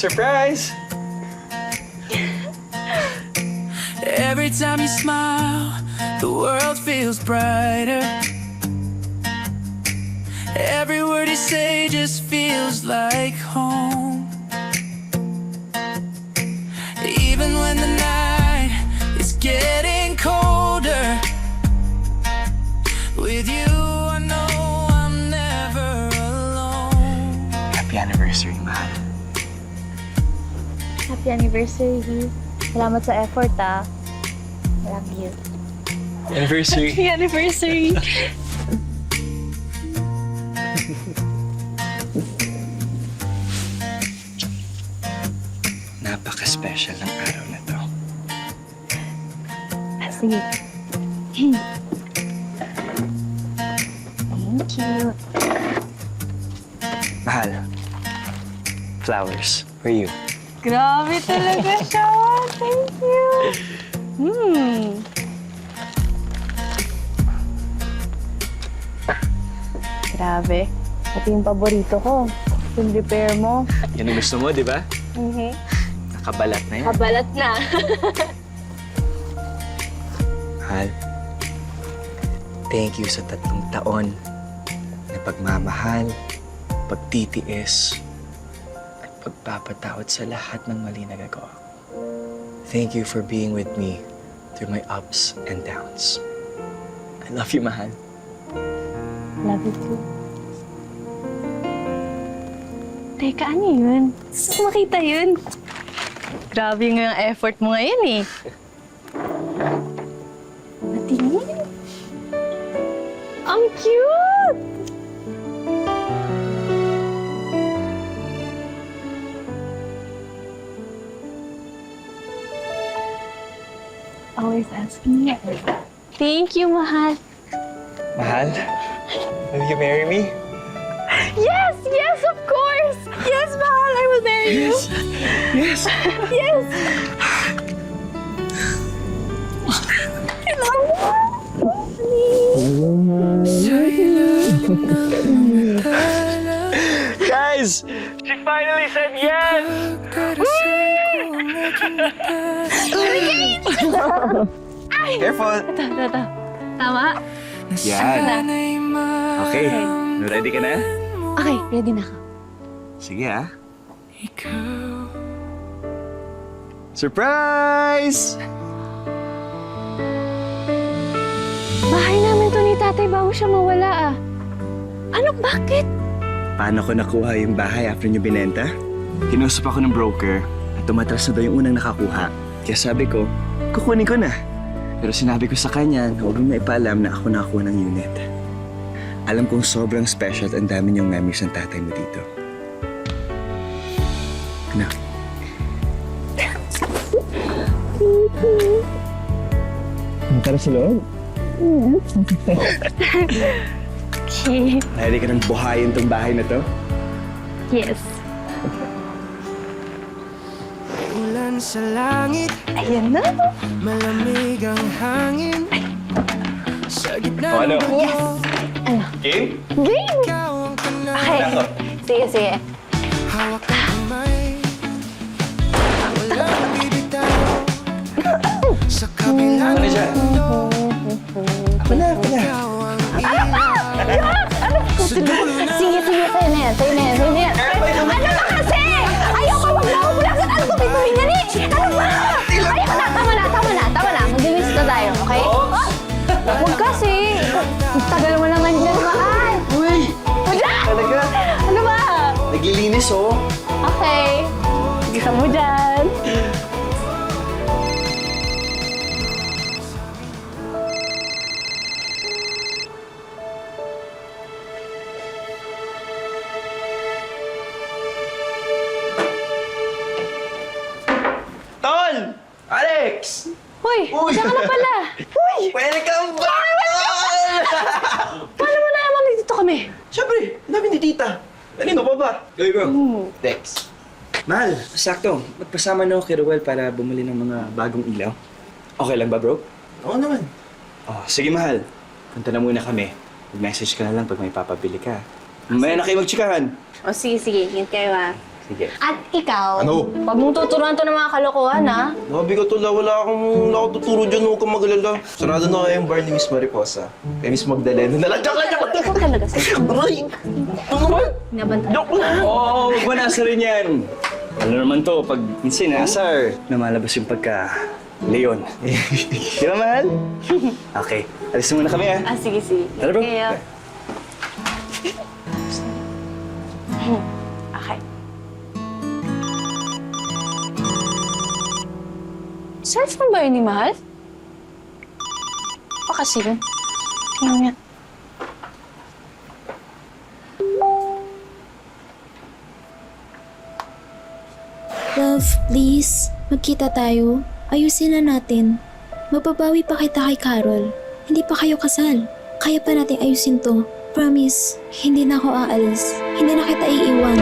surprise! Every time you smile, the world feels brighter. Every word you say just feels like home. Even when the night is getting colder, with you I know I'm never alone. Happy anniversary, mahal. Happy anniversary. Salamat sa effort, ah. I love you. Anniversary. Happy anniversary. Napaka-special ng araw na to. Sige. Thank you. Mahal. Flowers. For you. Grabe talaga siya. Thank you. Grabe. Ito yung paborito ko. Yung repair mo. Yan ang gusto mo, di ba? Nakabalat na yan. Kabalat na. Mahal. Thank you sa 3 taon na pagmamahal, pagtitiis, at pagpapatawad sa lahat ng mali na gagawa. Thank you for being with me through my ups and downs. I love you, mahal. Love you too. Teka, ano yun? Gusto ko makita yun. Grabe nga yung effort mo ngayon eh. Matingin. Ang cute! Always asking me. Thank you, mahal. Mahal, will you marry me? Yes! Yes, of course! Yes, mahal! I will marry you! Yes! Yes! I love Guys! She finally said yes! Careful! Ito. Tama? Yan. Okay, ready ka na? Okay, ready na ako. Sige ah. Surprise! Bahay namin to ni tatay bago siya mawala ah. Ano, bakit? Paano ko nakuha yung bahay after nyo binenta? Kinusap ako ng broker at tumatras na daw yung unang nakakuha. Kaya sabi ko, kukunin ko na. Pero sinabi ko sa kanya na huwag mong maipaalam na ako nakakuha ng unit. Alam kong sobrang special at ang dami niyong memories ng tatay mo dito. Ano? Tara sa loob. Okay. Ready ka ng buhayin tong bahay na to? Yes. Ulan sa langit, Ayan na. malamig ang hangin. Sa gitna O ano? Yes! Ano? Game? Game! ikaw ang kanay. Okay. Sige, sige. Hawak ang kamay, walang bibitaw. Sa kabilang Ano siya? ikaw ang ilaw. Sa dulo ng Sige, sige. Sa'yo na yan. Sa'yo na yan. Sa'yo na yan. Ano ba kasi? Ayaw ka maglaho-bulasan. Ano ba pituhin yan eh? Ano ba? Ayaw na. Tama na. Tama na. Tama na. Mag-release na tayo. Okay? Huwag kasi. Ang tagal mo naman dyan, mahal. Uy! Wala! Talaga? Ano ba? Naglilinis oh. Okay. Isa mo dyan. Tol! Alex! Hoy, Uy! diyan ka na pala. Uy! Welcome back, Tol! Paano mo naman dito kami? Siyempre, namin ni tita. Kanino pa ba? Go, bro. Dex. Mahal, sakto. Magpasama na ako kay Ruel para bumili ng mga bagong ilaw. Okay lang ba, bro? Oo naman. Oh, sige, mahal. Punta na muna kami. Mag-message ka na lang pag may papabili ka. Mamaya na kayo magtsikahan. O sige, sige. Hint kayo ha. Sige. At ikaw, Ano? Huwag mong tuturuan to ng mga kalokohan, ha? Sabi ko tula, wala akong tuturo dyan, huwag kang magalala. Sarado na kaya yung bar ni Miss Mariposa. Kay Miss Magdalena na lang. Joke lang, joke lang! Ikaw talaga, sir. Aray! Ano naman? Nabanta. Joke lang! Oo, huwag mo nasa rin yan. Alam naman to, pag minsan nasar, namalabas yung pagka... Leon. Di ba, mahal? Okay, alis muna kami, ha? Ah, sige, sige. Tara, bro. Okay. Okay. Cellphone ba yun ni Mahal? O kasi yun? Tingnan niya. Love, please. Magkita tayo. Ayusin na natin. Mababawi pa kita kay Carol. Hindi pa kayo kasal. Kaya pa natin ayusin to. Promise, hindi na ako aalis. Hindi na kita iiwan.